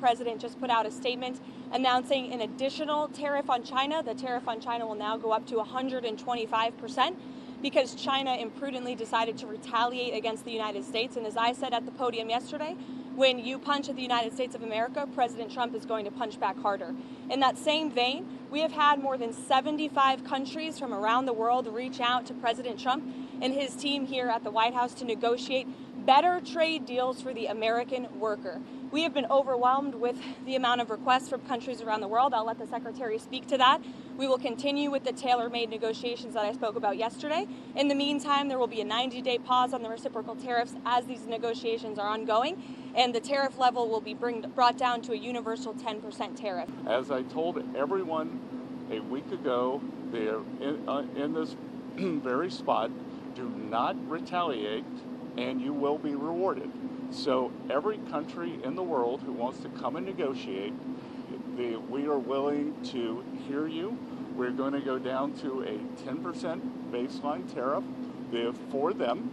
president just put out a statement announcing an additional tariff on China. The tariff on China will now go up to 125%. Because China imprudently decided to retaliate against the United States. And as I said at the podium yesterday, when you punch at the United States of America, President Trump is going to punch back harder. In that same vein, we have had more than 75 countries from around the world reach out to President Trump and his team here at the White House to negotiate better trade deals for the American worker. We have been overwhelmed with the amount of requests from countries around the world. I'll let the Secretary speak to that. We will continue with the tailor-made negotiations that I spoke about yesterday. In the meantime, there will be a 90-day pause on the reciprocal tariffs as these negotiations are ongoing, and the tariff level will be brought down to a universal 10% tariff. As I told everyone a week ago, they're in this very spot, do not retaliate, and you will be rewarded. So every country in the world who wants to come and negotiate, we are willing to hear you. We're going to go down to a 10% baseline tariff for them,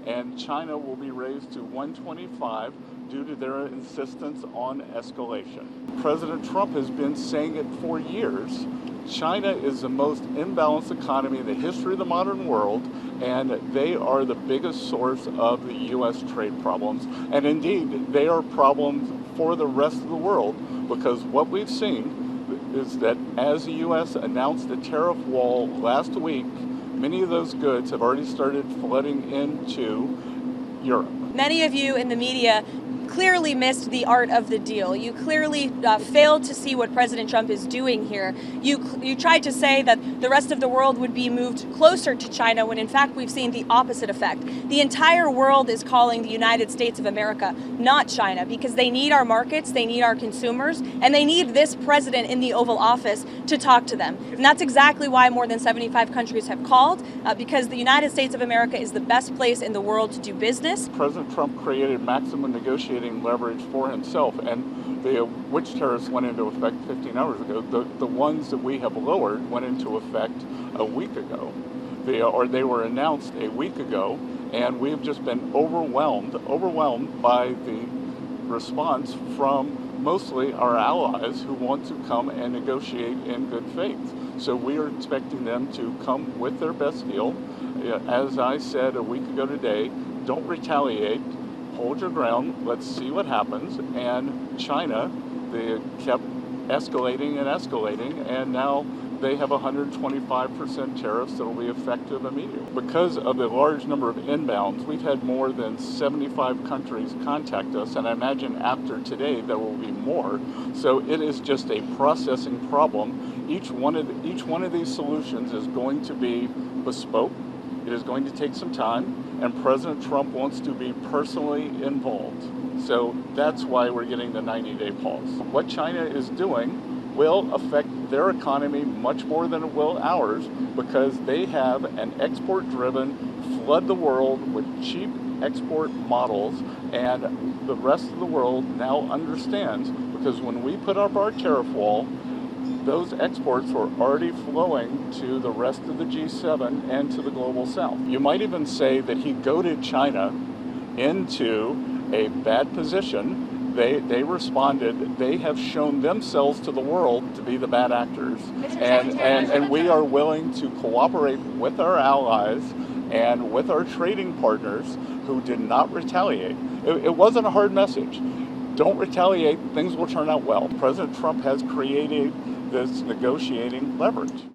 and China will be raised to 125 due to their insistence on escalation. President Trump has been saying it for years. China is the most imbalanced economy in the history of the modern world, and they are the biggest source of the U.S. trade problems. And indeed, they are problems for the rest of the world, because what we've seen is that as the U.S. announced a tariff wall last week, many of those goods have already started flooding into Europe. Many of you in the media clearly missed the art of the deal. You clearly failed to see what President Trump is doing here. You tried to say that the rest of the world would be moved closer to China when in fact we've seen the opposite effect. The entire world is calling the United States of America, not China, because they need our markets, they need our consumers, and they need this president in the Oval Office to talk to them. And that's exactly why more than 75 countries have called, because the United States of America is the best place in the world to do business. President Trump created maximum negotiating leverage for himself, and which tariffs went into effect 15 hours ago. The ones that we have lowered went into effect a week ago. They were announced a week ago, and we've just been overwhelmed by the response from mostly our allies who want to come and negotiate in good faith. So we are expecting them to come with their best deal. As I said a week ago today, don't retaliate. Hold your ground, let's see what happens. And China, they kept escalating, and now they have 125% tariffs that will be effective immediately. Because of the large number of inbounds, we've had more than 75 countries contact us, and I imagine after today there will be more. So it is just a processing problem. Each one of these solutions is going to be bespoke. It is going to take some time, and President Trump wants to be personally involved. So that's why we're getting the 90-day pause. What China is doing will affect their economy much more than it will ours, because they have an export-driven, flood the world with cheap export models, and the rest of the world now understands, because when we put up our tariff wall, those exports were already flowing to the rest of the G7 and to the global south. You might even say that he goaded China into a bad position. They responded. They have shown themselves to the world to be the bad actors. And we are willing to cooperate with our allies and with our trading partners who did not retaliate. It wasn't a hard message. Don't retaliate, things will turn out well. President Trump has created this negotiating leverage.